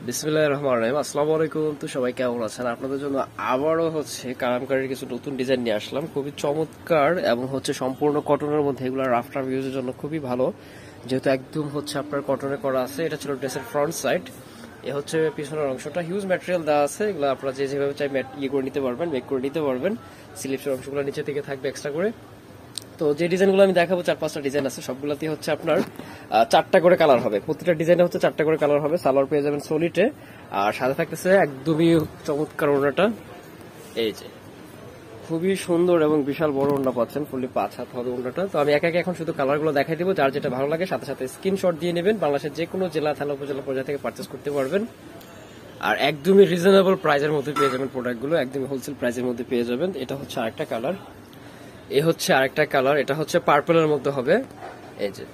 বিসমিল্লাহির রহমানির রহিম। আসসালামু আলাইকুম। তো সবাই কেমন আছেন? আপনাদের জন্য আবারও কালামকারীর কিছু নতুন ডিজাইন নিয়ে আসলাম, খুবই চমৎকার এবং সম্পূর্ণ কটনের মধ্যে। এগুলো আফটার ইউজের জন্য খুবই ভালো, যেহেতু একদম আপনার কটনে করা আছে। এটা ছিল ড্রেসের ফ্রন্ট সাইড। এ পিছনের অংশটা হিউজ ম্যাটেরিয়াল দেওয়া আছে। এগুলো আপনারা যেভাবে চাই করে নিতে পারবেন, মেক করে নিতে পারবেন। স্লিপসের অংশগুলো নিচে থেকে থাকবে এক্সট্রা করে। তো যে ডিজাইনগুলো আমি দেখাবো, 4-5টা ডিজাইন আছে, সবগুলোতেই আপনার 4টা করে কালার হবে। প্রতিটা ডিজাইনে 4টা করে কালার হবে। সালোয়ার পেয়ে যাবেন সলিটে, আর সাথে থাকতেছে একদমই চমৎকার ওড়নাটা। এই যে খুবই সুন্দর এবং বিশাল বড় ওড়না পাচ্ছেন, ফুললি 5 হাত হবে ওড়নাটা। তো আমি একে একে এখন শুধু কালারগুলো দেখাই দিব, যার যেটা ভালো লাগে সাথে সাথে স্ক্রিনশট দিয়ে নেবেন। বাংলাদেশের যে কোনো জেলা, থানা, উপজেলা পর্যায়ে থেকে পারচেস করতে পারবেন। আর একদমই রিজনেবল প্রাইসের মধ্যে পেয়ে যাবেন প্রোডাক্টগুলো, একদমই হোলসেল প্রাইসের মধ্যে পেয়ে যাবেন। এটা আরেকটা কালার, আরেকটা কালার। এটা পার্পলের মধ্যে হবে, এই যে,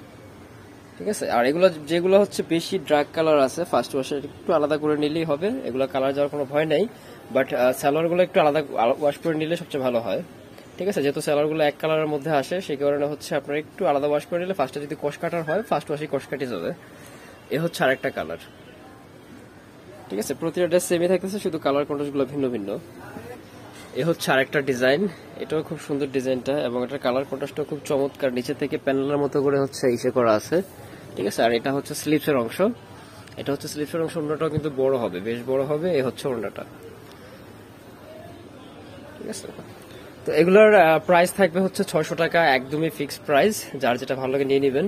ঠিক আছে। আর এগুলো যেগুলো বেশি ডার্ক কালার আছে, ফার্স্ট ওয়াশে একটু আলাদা করে নিলেই হবে। এগুলো কালার যাওয়ার কোনো ভয় নেই, বাট সালোয়ার গুলো একটু আলাদা ওয়াশ করে নিলে সবচেয়ে ভালো হয়, ঠিক আছে। যেহেতু সালোয়ার গুলো এক কালারের মধ্যে আসে, সেই কারণে আপনার একটু আলাদা ওয়াশ করে নিলে, ফার্স্টে যদি কষ কাটার হয়, ফার্স্ট ওয়াশে কষ কাটি যাবে। এ আরেকটা কালার, ঠিক আছে। প্রতিটা ড্রেস সেমই থাকতেছে, শুধু কালার কন্ট্রাস্ট গুলো ভিন্ন ভিন্ন। এ আরেকটা ডিজাইন, এটাও খুব সুন্দর ডিজাইনটা, এবং এটার কালার কন্ট্রাস্টও খুব চমৎকার। নিচে থেকে প্যানেলের মতো করে ইসে করা আছে, ঠিক আছে। আর এটা স্লিপসের অংশ, এটা স্লিপসের অংশ। ওড়নাটাও কিন্তু বড় হবে, বেশ বড় হবে। এ ওড়নাটা, ঠিক আছে। তো এগুলোর প্রাইস থাকবে 600 টাকা, একদমই ফিক্সড প্রাইস। যার যেটা ভালো লাগে নিয়ে নেবেন।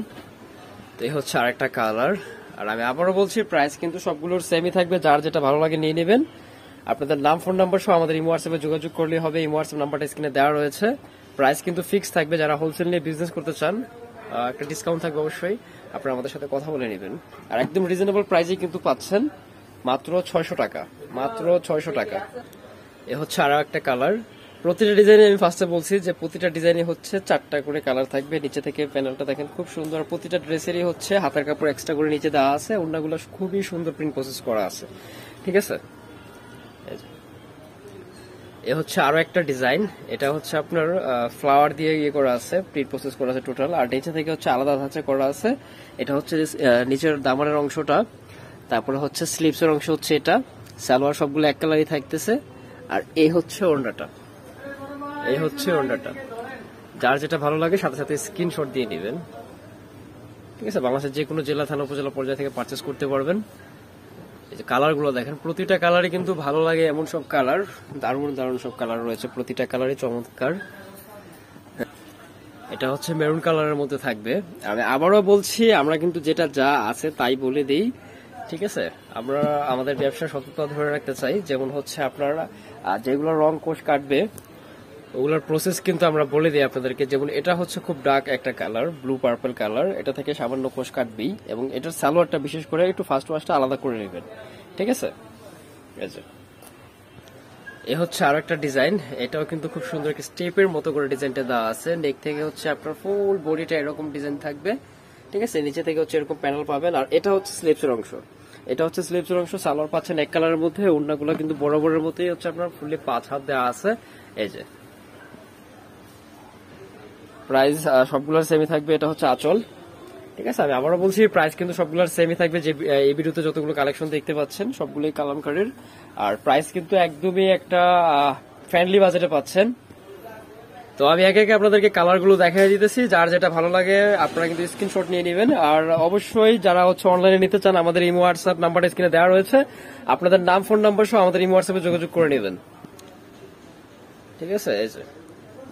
তো এই আরেকটা কালার। আর আমি আবারও বলছি, প্রাইস কিন্তু সবগুলোর সেমই থাকবে, যার যেটা ভালো লাগে নিয়ে নেবেন। আপনাদের নাম, ফোন নাম্বার সহ আমাদের ইমো হোয়াটসঅ্যাপে যোগাযোগ করলে হবে। ইমো হোয়াটসঅ্যাপ নাম্বারটা স্ক্রিনে দেওয়া রয়েছে। প্রাইস কিন্তু ফিক্স থাকবে। যারা হোলসেল নিয়ে বিজনেস করতে চান, একটা ডিসকাউন্ট থাকবে অবশ্যই, আপনারা আমাদের সাথে কথা বলে নেবেন। আর একদম রিজনেবল প্রাইসে কিন্তু পাচ্ছেন, মাত্র 600 টাকা, মাত্র 600 টাকা। এ আরো একটা কালার। প্রতিটা ডিজাইনে আমি ফার্স্টে বলছি যে প্রতিটা ডিজাইনে 4টা করে কালার থাকবে। নিচে থেকে প্যানেলটা দেখেন খুব সুন্দর। প্রতিটা ড্রেসেরই হাতের কাপড় এক্সট্রা করে নিচে দেওয়া আছে। ওড়নাগুলো খুবই সুন্দর প্রিন্ট প্রসেস করা আছে, ঠিক আছে। এ আরো একটা ডিজাইন। এটা আপনার ফ্লাওয়ার দিয়ে করা আছে, প্রিন্ট প্রসেস করা আছে টোটাল। আর নিচে থেকে আলাদা ধাঁচে করা আছে। এটা নিচের দামানের অংশটা, তারপরে স্লিপসের অংশ এটা। সালোয়ার সবগুলো এক কালারই থাকতেছে। আর এই ওড়নাটা, এই ওড়নাটা। যার যেটা ভালো লাগে সাথে সাথে স্ক্রিনশট দিয়ে নেবেন, ঠিক আছে। বাংলাদেশের যে কোনো জেলা, থানা, উপজেলা পর্যায়ে থেকে পারচেস করতে পারবেন। এই যে কালার গুলো দেখেন, প্রতিটা কালারই কিন্তু ভালো লাগে, এমন সব কালার, দারুণ দারুণ সব কালার রয়েছে। প্রতিটা কালারই চমৎকার। এটা মেরুন কালারের মধ্যে থাকবে। আমি আবারও বলছি, আমরা কিন্তু যেটা যা আছে তাই বলে দেই, ঠিক আছে। আমরা আমাদের ব্যবসার সততা ধরে রাখতে চাই। যেমন আপনারা যেগুলো রং কোষ কাটবে, ওগুলোর প্রসেস কিন্তু আমরা বলে দিই আপনাদেরকে। যেমন এটা খুব ডার্ক একটা কালার, ব্লু পার্পল কালার। এটা থেকে সামান্য কোষ কাটবেই, এবং এটার সালোয়ারটা বিশেষ করে একটু ফার্স্ট ওয়াশটা আলাদা করে নেবেন, ঠিক আছে। এ আরো একটা ডিজাইন। এটাও কিন্তু খুব সুন্দর স্টেপের মতো করে ডিজাইনটা দেওয়া আছে। নেক থেকে আপনার ফুল বডিটা এরকম ডিজাইন থাকবে, ঠিক আছে। নিচে থেকে এরকম প্যানেল পাবেন। আর এটা স্লিপসের অংশ, এটা স্লিপসের অংশ। সালোয়ার পাচ্ছেন এক কালারের মধ্যে। ওড়নাগুলো কিন্তু বরাবরের মতোই আপনার ফুললি 5 হাত দেওয়া আছে। এই যে প্রাইস সবগুলোর সেমই থাকবে। এটা আঁচল, ঠিক আছে। আমি আবারও বলছি, প্রাইস কিন্তু সবগুলোর সেমই থাকবে। যে এই ভিডিওতে যতগুলো কালেকশন দেখতে পাচ্ছেন সবগুলোই কালামকারীর। আর প্রাইস কিন্তু একদমই একটা ফ্রেন্ডলি বাজেটে পাচ্ছেন। তো আমি একে একে আপনাদেরকে কালার গুলো দেখাই দিতেছি। যার যেটা ভালো লাগে আপনারা কিন্তু স্ক্রিনশট নিয়ে নেবেন। আর অবশ্যই যারা অনলাইনে নিতে চান, আমাদের ইমো হোয়াটসঅ্যাপ নাম্বারটা স্ক্রিনে দেওয়া রয়েছে। আপনাদের নাম, ফোন নাম্বার সহ আমাদের ইমো হোয়াটসঅ্যাপে যোগাযোগ করে নেবেন, ঠিক আছে। এই যে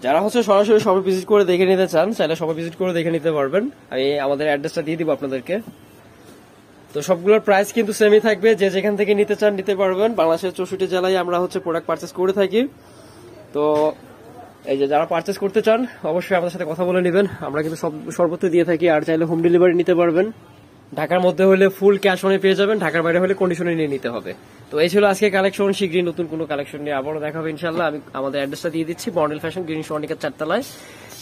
যারা সরাসরি সবাই ভিজিট করে দেখে নিতে চান, চাইলে সবাই ভিজিট করে দেখে নিতে পারবেন। আমি আমাদের অ্যাড্রেসটা দিয়ে দিব আপনাদেরকে। তো সবগুলোর প্রাইস কিন্তু সেমই থাকবে। যে যেখান থেকে নিতে চান নিতে পারবেন। বাংলাদেশের 64 জেলায় আমরা প্রোডাক্ট পারচেস করে থাকি। তো এই যে যারা পারচেস করতে চান, অবশ্যই আমাদের সাথে কথা বলে নেবেন। আমরা কিন্তু সর্বত্র দিয়ে থাকি। আর চাইলে হোম ডেলিভারি নিতে পারবেন। ঢাকার মধ্যে হলে ফুল ক্যাশ অনে পেয়ে যাবেন, ঢাকার বাইরে হলে কন্ডিশনে নিয়ে নিতে হবে। তো এই ছিল আজকে কালেকশন। শীঘ্রই নতুন কোনো কালেকশন নিয়ে আবারও দেখা হবে ইনশাল্লাহ। আমি আমাদের অ্যাড্রেসটা দিয়ে দিচ্ছি, মডেল ফ্যাশন, গ্রিন সর্ণিকার 4 তলায়,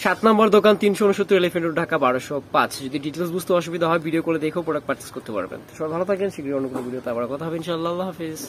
7 নম্বর দোকান, 369 এলিফ্যান্ট রোড, ঢাকা 1205। যদি ডিটেলস বুঝতে অসুবিধা হয়, ভিডিও করে দেখেও প্রোডাক্ট পারচেস করতে পারবেন। তো সবাই ভালো থাকেন। শীঘ্রই অন্য কোনো ভিডিওতে আবার কথা হবে ইনশাল্লাহ। আল্লাহ হাফিজ।